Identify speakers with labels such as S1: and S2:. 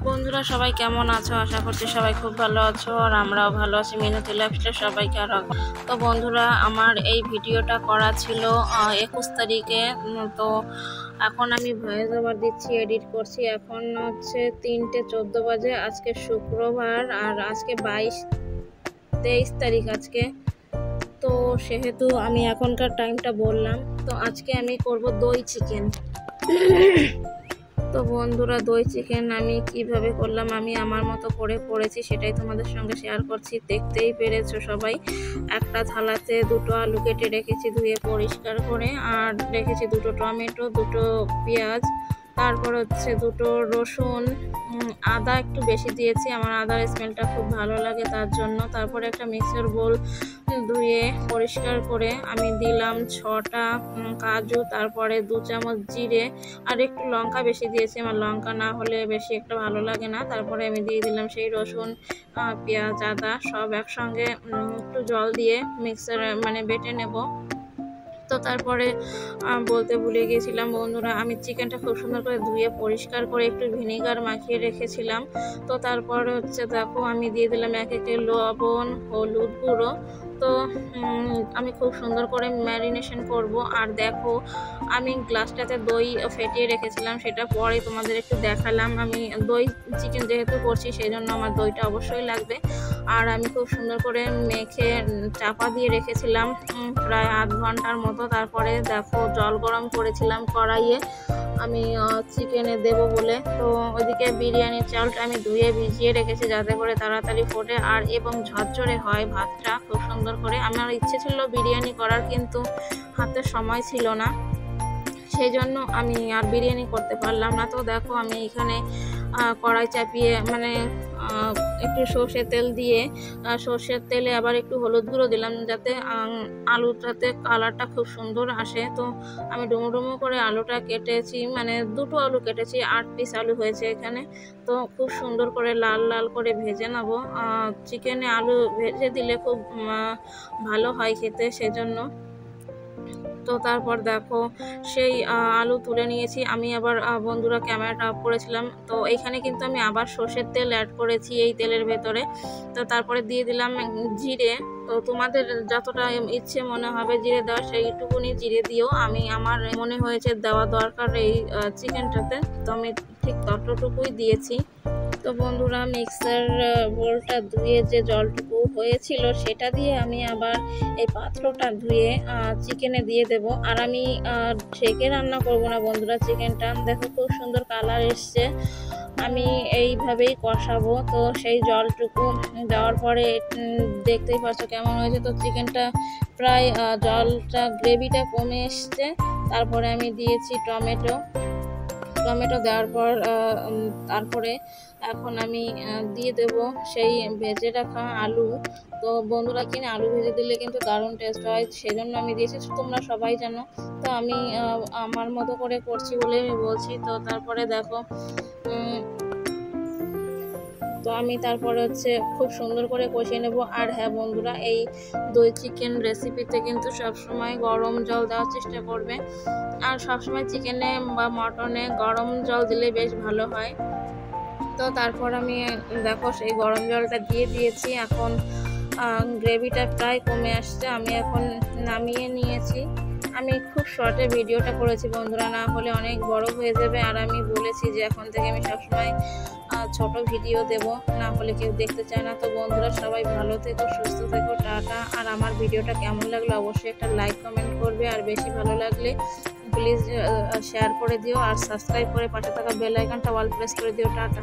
S1: বন্ধুরা সবাই কেমন আছো? আশা করছি সবাই খুব ভালো আছো, আর আমরাও ভালো আছি। মিনতি লাইফস্টাইল সবাইকে আরো। তো বন্ধুরা, আমার এই ভিডিওটা করা ছিল 21 তারিখে। তো এখন আমি ভয়েস ওভার দিচ্ছি, এডিট করছি। এখন হচ্ছে 3:14 বাজে। আজকে শুক্রবার, আর আজকে 23 তারিখ আজকে। তো সেহেতু আমি এখনকার টাইমটা বললাম। তো আজকে আমি করব দই চিকেন। তো বন্ধুরা, দই চিকেন আমি কিভাবে করলাম, আমি আমার মতো করেছি, সেটাই তোমাদের সঙ্গে শেয়ার করছি। দেখতেই পেরেছো সবাই। একটা থালাতে 2টো আলু কেটে রেখেছি ধুয়ে পরিষ্কার করে, আর রেখেছি 2টো টমেটো, 2টো পেঁয়াজ, তারপর হচ্ছে 2টো রসুন, আদা একটু বেশি দিয়েছি, আমার আদার স্মেলটা খুব ভালো লাগে তার জন্য। তারপরে একটা মিক্সার বোল ধুয়ে পরিষ্কার করে আমি দিলাম 6টা কাজু, তারপরে 2 চামচ জিরে, আর একটু লঙ্কা বেশি দিয়েছি, আমার লঙ্কা না হলে বেশি একটা ভালো লাগে না। তারপরে আমি দিয়ে দিলাম সেই রসুন, পেঁয়াজ, আদা সব একসঙ্গে একটু জল দিয়ে মিক্সারে বেটে নেব। তো তারপরে বলতে ভুলে গিয়েছিলাম বন্ধুরা, আমি চিকেনটা খুব সুন্দর করে ধুয়ে পরিষ্কার করে একটু ভিনেগার মাখিয়ে রেখেছিলাম। তো তারপরে হচ্ছে দেখো, আমি দিয়ে দিলাম 1 লবণ, হলুদ গুঁড়ো। তো আমি খুব সুন্দর করে ম্যারিনেশন করব। আর দেখো, আমি গ্লাসটাতে দই ফেটিয়ে রেখেছিলাম, সেটা পরে তোমাদের একটু দেখালাম। আমি দই চিকেন যেহেতু করছি, সেই জন্য আমার দইটা অবশ্যই লাগবে। আর আমি খুব সুন্দর করে মেখে চাপা দিয়ে রেখেছিলাম প্রায় আধ ঘন্টার মতো। তারপরে দেখো, জল গরম করেছিলাম কড়াইয়ে আমি চিকেনে দেব বলে। তো ওইদিকে বিরিয়ানির চালটা আমি ধুয়ে ভিজিয়ে রেখেছি, যাতে করে তাড়াতাড়ি ফোটে আর এবং ঝরঝরে হয় ভাতটা খুব সুন্দর করে। আমার ইচ্ছে ছিল বিরিয়ানি করার, কিন্তু হাতে সময় ছিল না, সেই জন্য আমি আর বিরিয়ানি করতে পারলাম না। তো দেখো, আমি এখানে কড়াই চাপিয়ে একটু সর্ষের তেল দিয়ে, সর্ষের তেলে আবার একটু হলুদ গুঁড়ো দিলাম, যাতে আলুটাতে কালারটা খুব সুন্দর আসে। তো আমি ডুমো ডুমো করে আলুটা কেটেছি, 2টো আলু কেটেছি, 8 পিস আলু হয়েছে এখানে। তো খুব সুন্দর করে লাল লাল করে ভেজে নেবো। চিকেনে আলু ভেজে দিলে খুব ভালো হয় খেতে, সেজন্য। তো তারপর দেখো, সেই আলু তুলে নিয়েছি আমি। আবার বন্ধুরা, ক্যামেরাটা অফ করেছিলাম। তো এইখানে কিন্তু আমি আবার সর্ষের তেল অ্যাড করেছি এই তেলের ভেতরে। তো তারপরে দিয়ে দিলাম জিরে। তো তোমাদের যতটা ইচ্ছে মনে হবে জিরে দেওয়া, সেইটুকুনি জিরে দিও। আমার মনে হয়েছে দেওয়া দরকার এই চিকেনটাতে, তো আমি ঠিক ততটুকুই দিয়েছি। তো বন্ধুরা, মিক্সার বোলটা ধুয়ে যে জলটুকু হয়েছিল, সেটা দিয়ে আমি আবার এই পাত্রটা ধুয়ে চিকেনে দিয়ে দেব। আর আমি ঢেকে রান্না করব না বন্ধুরা চিকেনটা। দেখো, খুব সুন্দর কালার এসছে। আমি এইভাবেই কষাবো। তো সেই জলটুকু দেওয়ার পরে দেখতেই পাচ্ছ কেমন হয়েছে। তো চিকেনটা প্রায় জলটা গ্রেভিটা কমে এসছে। তারপরে আমি দিয়েছি টমেটো দেওয়ার পর তারপরে এখন আমি দিয়ে দেব সেই ভেজে রাখা আলু। তো বন্ধুরা, কিনে আলু ভেজে দিলে কিন্তু দারুণ টেস্ট হয়, সেজন্য আমি দিয়েছি, তোমরা সবাই জানো। তো আমি আমার মতো করে করছি বলে আমি বলছি। তো তারপরে দেখো, তো আমি তারপরে হচ্ছে খুব সুন্দর করে কষিয়ে নেব। আর হ্যাঁ বন্ধুরা, এই দই চিকেন রেসিপিতে কিন্তু সবসময় গরম জল দেওয়ার চেষ্টা করবে, আর সবসময় চিকেনে বা মটনে গরম জল দিলে বেশ ভালো হয়। তো তারপর আমি দেখো সেই গরম জলটা দিয়ে দিয়েছি। এখন গ্রেভিটা প্রায় কমে আসছে, আমি এখন নামিয়ে নিয়েছি। আমি খুব শর্টে ভিডিওটা করেছি বন্ধুরা, না হলে অনেক বড় হয়ে যাবে। আর আমি বলেছি যে এখন থেকে আমি সবসময় ছোট ভিডিও দেব, না হলে কেউ দেখতে চায় না। তো বন্ধুরা, সবাই ভালো থেকো, সুস্থ থেকো, টাটা। আর আমার ভিডিওটা কেমন লাগলো অবশ্যই একটা লাইক কমেন্ট করবে, আর বেশি ভালো লাগলে প্লিজ শেয়ার করে দিও, আর সাবস্ক্রাইব করে পাশে থাকা বেল আইকনটা অল প্রেস করে দিও। টাটা।